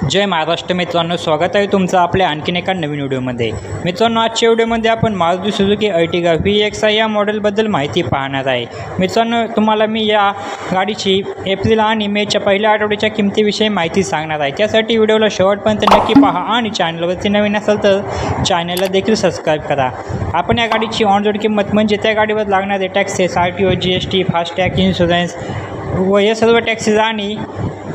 जय महाराष्ट्र मित्रांनो, स्वागत आहे तुमचं आपल्या आणखीन एका नवीन व्हिडिओमध्ये। मित्रांनो, आजच्या व्हिडिओमध्ये आपण मारुती सुझुकी अर्टिगा VXi या मॉडेलबद्दल माहिती पाहणार आहे। मित्रांनो, तुम्हाला मी या गाडीची एप्रिल आणि मेच्या पहिल्या आठवड्याच्या किमतीविषयी माहिती सांगणार आहे। त्यासाठी व्हिडिओला शेवटपर्यंत नक्की पहा आणि चॅनलवरती नवीन असेल तर चॅनलला देखील सबस्क्राईब करा। आपण या गाडीची ऑन रोड किंमत म्हणजे त्या गाडीवर लागणारे taxes, RTO, GST, FASTag, insurance व हे सर्व टॅक्सेस आणि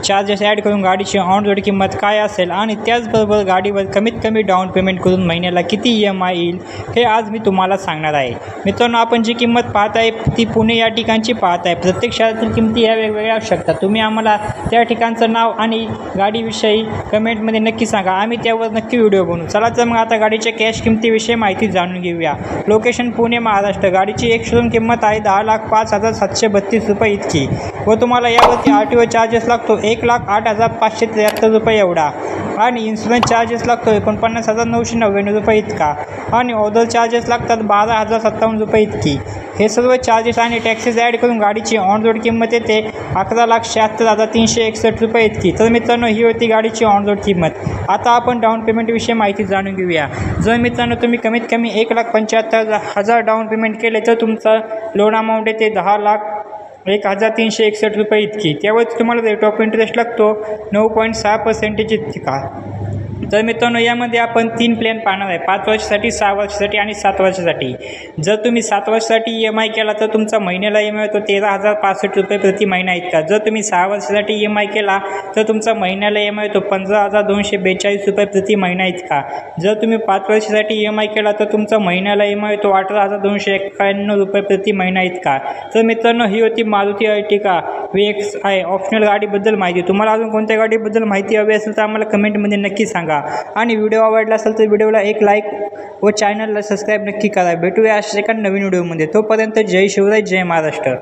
चार्जेस ॲड करून गाडीची ऑन रोड किंमत काय असेल आणि त्याचबरोबर गाडीवर कमीत कमी डाऊन पेमेंट करून महिन्याला किती EMI येईल हे आज मी तुम्हाला सांगणार आहे। मित्रांनो, आपण जी किंमत पाहत आहे ती पुणे या ठिकाणची पाहत आहे। प्रत्येक शहरातील किमती या वेगवेगळ्या असू शकतात। तुम्ही आम्हाला त्या ठिकाणचं नाव आणि गाडीविषयी कमेंटमध्ये नक्की सांगा, आम्ही त्यावर नक्की व्हिडिओ बनवू। चला तर मग आता गाडीच्या कॅश किमतीविषयी माहिती जाणून घेऊया। लोकेशन पुणे महाराष्ट्र। गाडीची एक शोरूम किंमत आहे 10,05,732 रुपये इतकी व तुम्हाला यावरती RTO चार्जेस लागतो 1,08,573 रुपये एवढा आणि इन्शुरन्स चार्जेस लागतो 49,999 रुपये इतका आणि ऑदर चार्जेस लागतात 12,057 रुपये इतकी। हे सर्व चार्जेस आणि टॅक्सेस ॲड करून गाडीची ऑन रोड किंमत येते 11,76,361 रुपये इतकी। तर मित्रांनो, ही होती गाडीची ऑन रोड किंमत। आता आपण डाऊन पेमेंटविषयी माहिती जाणून घेऊया। जर मित्रांनो तुम्ही कमीत कमी 1,75,000 डाऊन पेमेंट केले तर तुमचा लोन अमाऊंट येते 10,01,361 रुपये इतकी। त्यावर तुम्हाला रेट ऑफ इंटरेस्ट लागतो 9.6% इतका। तर मित्रांनो, यामध्ये आपण 3 प्लॅन पाहणार आहे, 5 वर्षासाठी, 6 वर्षासाठी आणि 7 वर्षासाठी। जर तुम्ही 7 वर्षासाठी EMI केला तर तुमचा महिन्याला EMI होतो 13,065 रुपये प्रति महिना इतका। जर तुम्ही 6 वर्षासाठी EMI केला तर तुमचा महिन्याला EMI होतो 15,242 रुपये प्रति महिना इतका। जर तुम्ही 5 वर्षासाठी EMI केला तर तुमचा महिन्याला EMI होतो 18,291 रुपये प्रति महिना इतका। तर मित्रांनो, ही होती मारुती अर्टिगा VXi ऑप्शनल गाडीबद्दल माहिती। तुम्हाला अजून कोणत्या गाडीबद्दल माहिती हवी असेल तर आम्हाला कमेंटमध्ये नक्की सांगा आणि व्हिडिओ आवडला असेल तर व्हिडिओला एक लाईक व चॅनलला सबस्क्राईब नक्की करा। भेटूया अशा एका नवीन व्हिडिओमध्ये। तोपर्यंत जय शिवराय, जय महाराष्ट्र।